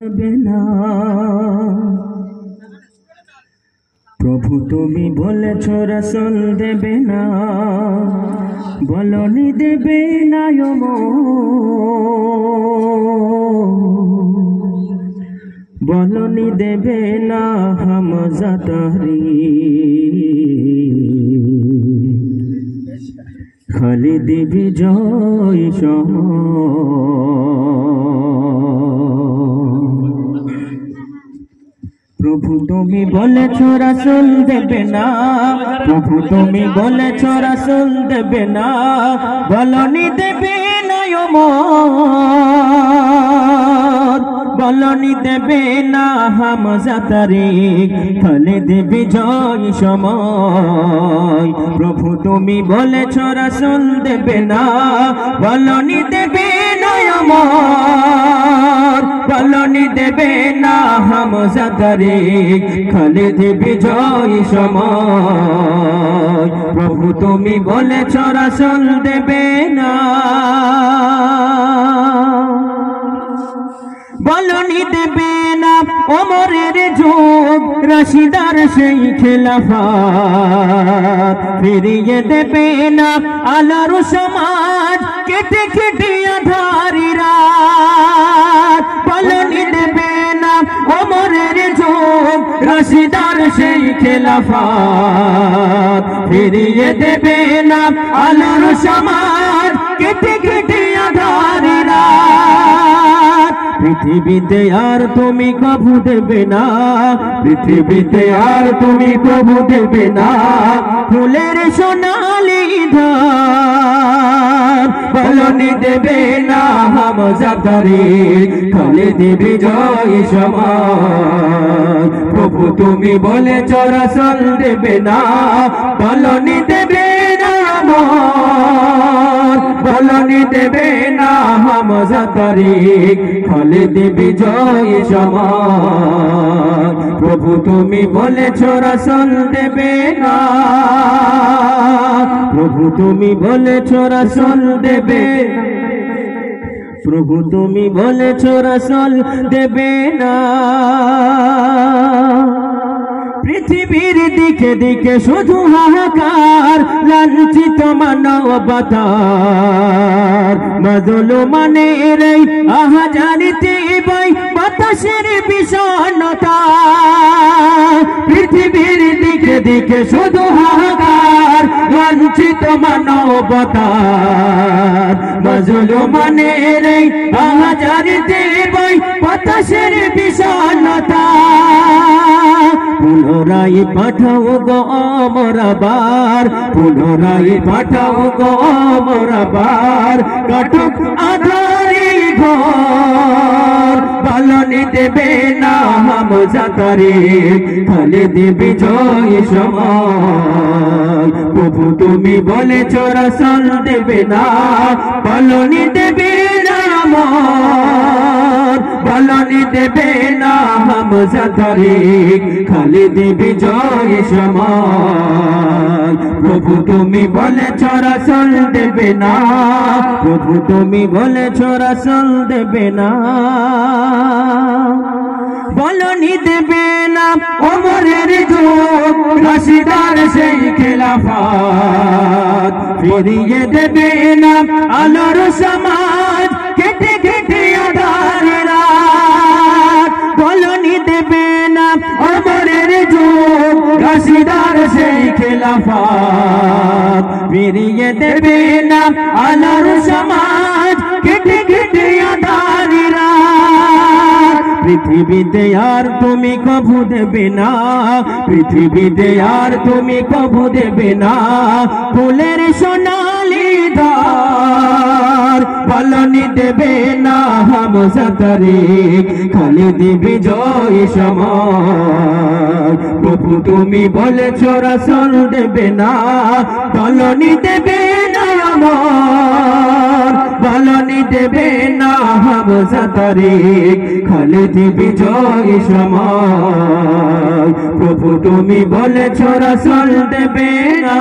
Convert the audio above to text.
না প্রভু তুমি বলেছ রাসূল দেবে না, বলনি দেবে না বলনি দেবে না হামজা খালিদ বিজয় প্রভু তুমি বলেছ রাসূল দেবে না, প্রভু তুমি বলেছ রাসূল দেবে না, বলনি দেবে না বলনি দেবে না হামজা খালিদ বিজয় সময়। প্রভু তুমি বলেছ রাসূল দেবে না, বলনি দেবে না বলনি দেবে না হামজা খালিদ বিজয় সময়। প্রভু তুমি বলেছ রাসূল দেবে না, বলনি দেবে না ওমরের যুগ রাশিদার সেই খেলাফত, ফিরিয়ে দেবে না আলোর সমাজ কেটে কেটে আঁধারি রাত। বলনি দেবে না ওমরের যুগ রাশিদার সেই খেলাফত, ফিরিয়ে দেবে না আলোর সমাজ কেটে কেটে আঁধারি রাত। পৃথিবীতে আর তুমি কভু দেবে না, পৃথিবীতে আর তুমি কভু দেবে না ফুলের সোনালি ধার। বলনি দেবে না হামজা খালিদ বিজয় সময়। প্রভু তুমি বলেছ রাসূল দেবে না, বলনি দেবে না বলনি দেবে না হামজা খালিদ বিজয় সময়। প্রভু তুমি বলেছ রাসূল দেবে না, প্রভু তুমি বলেছ রাসূল দেবে, প্রভু তুমি বলেছ রাসূল দেবে না। পৃথিবীর দিকে দিকে শুধু হাহাকার, লাঞ্ছিত মানবতার মাজলুমানের এই আহাজারিতে বই বাতাসের বিষণ্ণতা। পৃথিবীর দিকে দিকে শুধু হাহাকার, লাঞ্ছিত মানবতার মাজলুমানের এই আহাজারিতে বই বাতাসের বিষণ্ণতা। পুনরায় পাঠাও গো অমর আবার, পুনরায় পাঠাও গো অমর আবার, কাটুক আঁধারি ঘর। বলনি দেবে না হামজা খালিদ বিজয় সময়। প্রভু তুমি বলেছ রাসূল দেবে না, বলনি দেবে না বলনি দেবে না হামজা খালিদ বিজয় সময়। প্রভু তুমি বলেছ রাসূল দেবে না, প্রভু তুমি বলেছ রাসূল দেবে না, বলনি দেবে না ওমরের যুগ রাশিদার সেই খেলাফত, ফিরিয়ে দেবে না আলোর সমাজ কেটে কেটে আঁধার রাত। বলনি দেবে না ওমরের যুগ রাশিদার সেই খেলাফত, ফিরিয়ে দেবে না আলোর সমাজ কেটে কেটে আঁধার রাত। পৃথিবীতে আর তুমি কভু দেবে না, পৃথিবীতে আর তুমি কভু দেবে না ফুলের সোনালি ধার। বলনি দেবে না হামজা খালিদ বিজয় সময়। প্রভু তুমি বলেছ রাসূল দেবে না, বলনি দেবে না বলনি দেবে না হামজা খালিদ বিজয় সময়। প্রভু তুমি বলেছ রাসূল দেবে না।